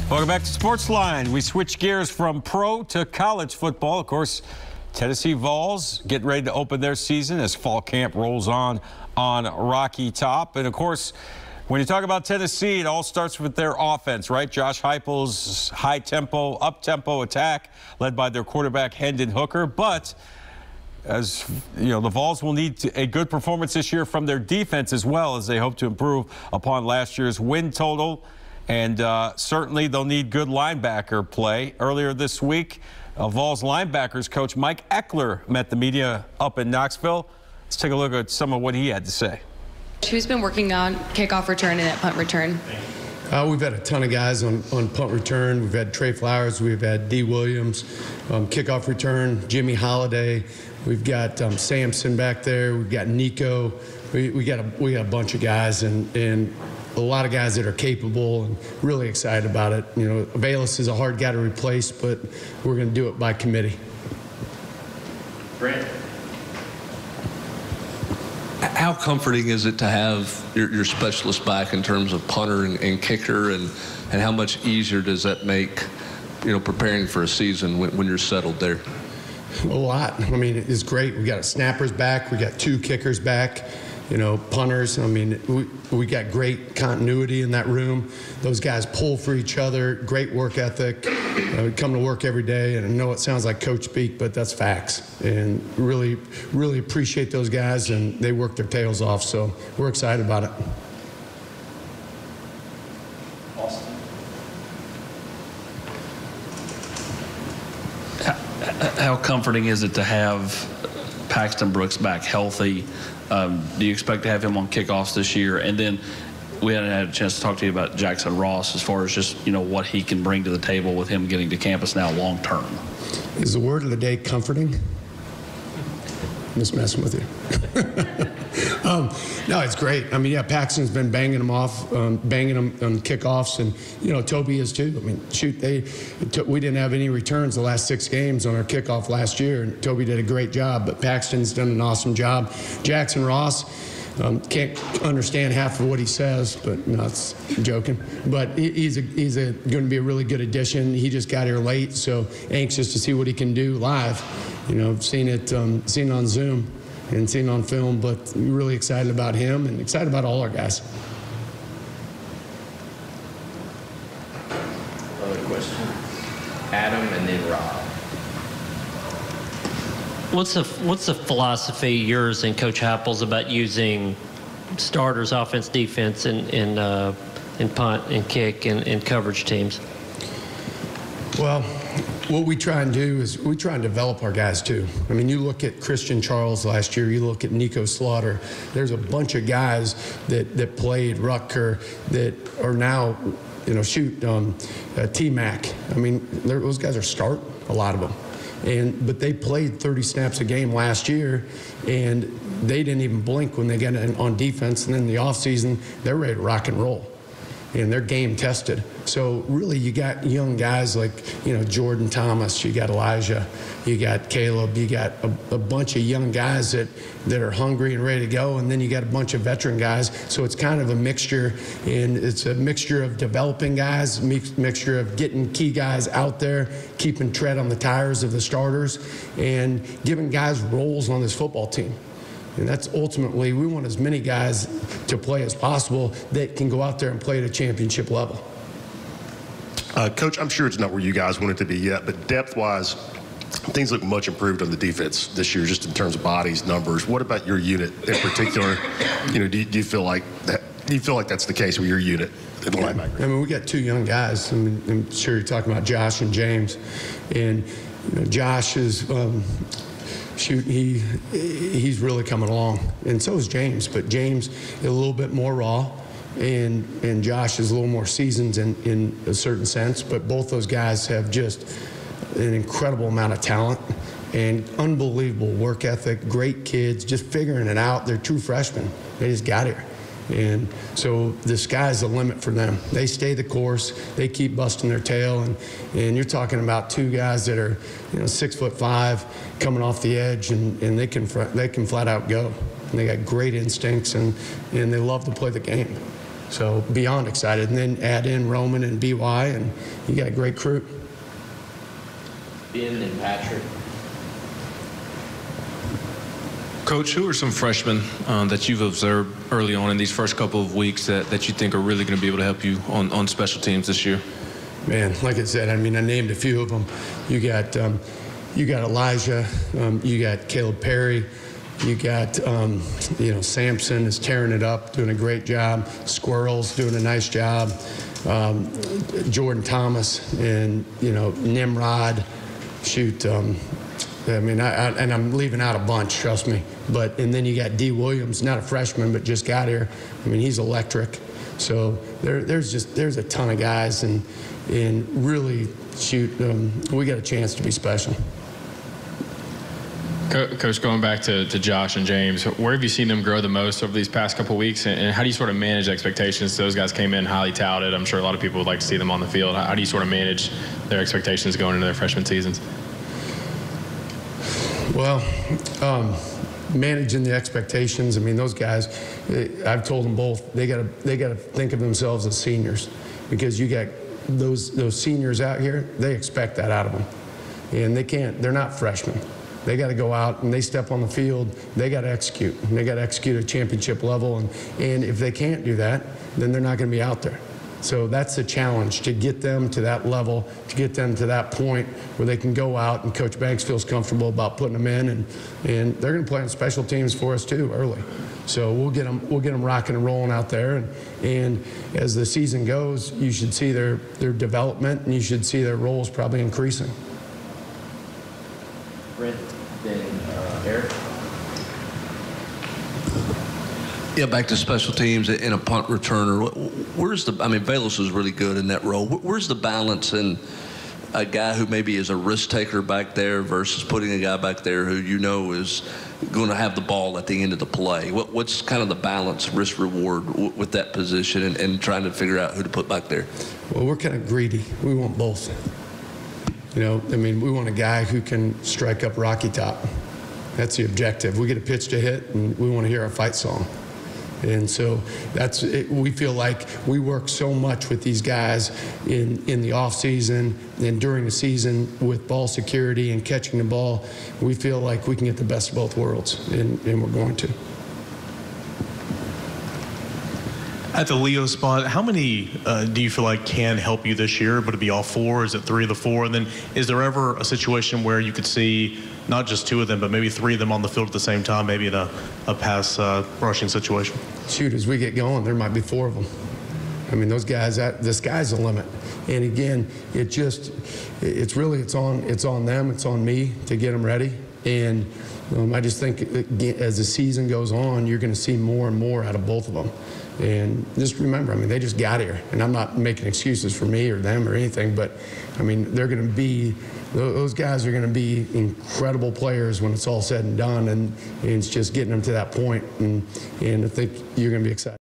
Welcome back to SportsLine. We switch gears from pro to college football. Of course, Tennessee Vols getting ready to open their season as fall camp rolls on Rocky Top. And of course, when you talk about Tennessee, it all starts with their offense, right? Josh Heupel's high-tempo, up-tempo attack led by their quarterback Hendon Hooker. But as you know, the Vols will need a good performance this year from their defense as well, as they hope to improve upon last year's win total. And certainly they'll need good linebacker play. Earlier this week, Vols linebackers coach Mike Eckler met the media up in Knoxville. Let's take a look at some of what he had to say. Who's been working on kickoff return and at punt return? We've had a ton of guys on punt return. We've had Trey Flowers. We've had D. Williams. Kickoff return, Jimmy Holiday. We've got Sampson back there. We've got Nico. We got a bunch of guys and a lot of guys that are capable and really excited about it. You know, Bayless is a hard guy to replace, but we're going to do it by committee. Brent. How comforting is it to have your specialist back in terms of punter and kicker, and how much easier does that make, you know, preparing for a season when you're settled there? A lot. I mean, it's great. We got snappers back. We got 2 kickers back. You know, punters. I mean, we got great continuity in that room. Those guys pull for each other. Great work ethic. We come to work every day, and I know it sounds like coach speak, but that's facts. And really, really appreciate those guys, and they work their tails off. So we're excited about it. Austin. How comforting is it to have Paxton Brooks back healthy? Do you expect to have him on kickoffs this year? And then we hadn't had a chance to talk to you about Jackson Ross as far as just, you know, what he can bring to the table with him getting to campus now long term. Is the word of the day comforting? I'm just messing with you. No, it's great. I mean, yeah, Paxton's been banging them off, banging them on kickoffs, and, you know, Toby is too. I mean, shoot, we didn't have any returns the last 6 games on our kickoff last year, and Toby did a great job, but Paxton's done an awesome job. Jackson Ross, can't understand half of what he says, but no, it's joking. But he's going to be a really good addition. He just got here late, so anxious to see what he can do live. You know, seen it on Zoom and seen it on film, but really excited about him and excited about all our guys. Other question? Adam and then Rob. What's the philosophy, yours and Coach Heupel's, about using starters, offense, defense, and punt and kick and coverage teams? Well, what we try and do is we try and develop our guys too. I mean, you look at Christian Charles last year, you look at Nico Slaughter. There's a bunch of guys that played Rutger that are now, you know, T-Mac. I mean, those guys are starting, a lot of them. But they played 30 snaps a game last year, and they didn't even blink when they got on defense. And then in the offseason, they're ready to rock and roll. And they're game tested. So really, you got young guys like, you know, Jordan Thomas, you got Elijah, you got Caleb, you got a bunch of young guys that are hungry and ready to go, and then you got a bunch of veteran guys. So it's kind of a mixture, and it's a mixture of developing guys, mixture of getting key guys out there, keeping tread on the tires of the starters, and giving guys roles on this football team. And that's ultimately, we want as many guys to play as possible that can go out there and play at a championship level. Coach, I'm sure it's not where you guys want it to be yet, but depth-wise, things look much improved on the defense this year, just in terms of bodies, numbers. What about your unit in particular? You know, do you feel like that? Do you feel like that's the case with your unit in the linebacker? I mean, we got 2 young guys. I mean, I'm sure you're talking about Josh and James, and you know, Josh is. He's really coming along, and so is James. But James is a little bit more raw, and Josh is a little more seasoned in a certain sense. But both those guys have just an incredible amount of talent and unbelievable work ethic. Great kids, just figuring it out. They're true freshmen. They just got here. And so the sky's the limit for them. They stay the course. They keep busting their tail. And you're talking about 2 guys that are, you know, 6'5", coming off the edge, and they can flat out go. And they got great instincts, and they love to play the game. So beyond excited. And then add in Roman and BY, and you got a great crew. Ben and Patrick. Coach, who are some freshmen that you've observed early on in these first couple of weeks that you think are really going to be able to help you on special teams this year? Man, like I said, I mean, I named a few of them. You got Elijah, you got Caleb Perry, you got Sampson is tearing it up, doing a great job. Squirrel's doing a nice job. Jordan Thomas and Nimrod. Shoot, I mean, and I'm leaving out a bunch, trust me. And then you got D. Williams, not a freshman, but just got here. I mean, he's electric. So there's a ton of guys, and really, we got a chance to be special. Coach, going back to Josh and James, where have you seen them grow the most over these past couple of weeks, and how do you sort of manage expectations? Those guys came in highly touted. I'm sure a lot of people would like to see them on the field. How do you sort of manage their expectations going into their freshman seasons? Well, managing the expectations. I mean, those guys, I've told them both, they got to think of themselves as seniors, because you got those seniors out here. They expect that out of them, and they're not freshmen. They got to go out and they step on the field. They got to execute. And they got to execute at championship level. And if they can't do that, then they're not going to be out there. So that's the challenge, to get them to that level, to get them to that point where they can go out and Coach Banks feels comfortable about putting them in, and they're going to play on special teams for us too early. So we'll get them rocking and rolling out there, and as the season goes, you should see their development, and you should see their roles probably increasing. Brent, then Eric. Yeah, back to special teams in a punt returner. Velas is really good in that role. Where's the balance in a guy who maybe is a risk taker back there versus putting a guy back there who is going to have the ball at the end of the play? What's kind of the balance, risk reward with that position, and trying to figure out who to put back there? Well, we're kind of greedy. We want both. We want a guy who can strike up Rocky Top. That's the objective. We get a pitch to hit, and we want to hear a fight song. And so that's it. We feel like we work so much with these guys in the off season and during the season with ball security and catching the ball. We feel like we can get the best of both worlds, and we're going to. At the Leo spot, how many do you feel like can help you this year? Would it be all four? Is it three of the four? And then is there ever a situation where you could see not just two of them, but maybe three of them on the field at the same time, maybe in a pass rushing situation? Shoot, as we get going, there might be four of them. I mean, those guys, the sky's the limit. And again, it's on them, it's on me to get them ready. And I just think as the season goes on, you're going to see more and more out of both of them. And just remember, they just got here. And I'm not making excuses for me or them or anything, but, they're going to be, those guys are going to be incredible players when it's all said and done. And it's just getting them to that point. And I think you're going to be excited.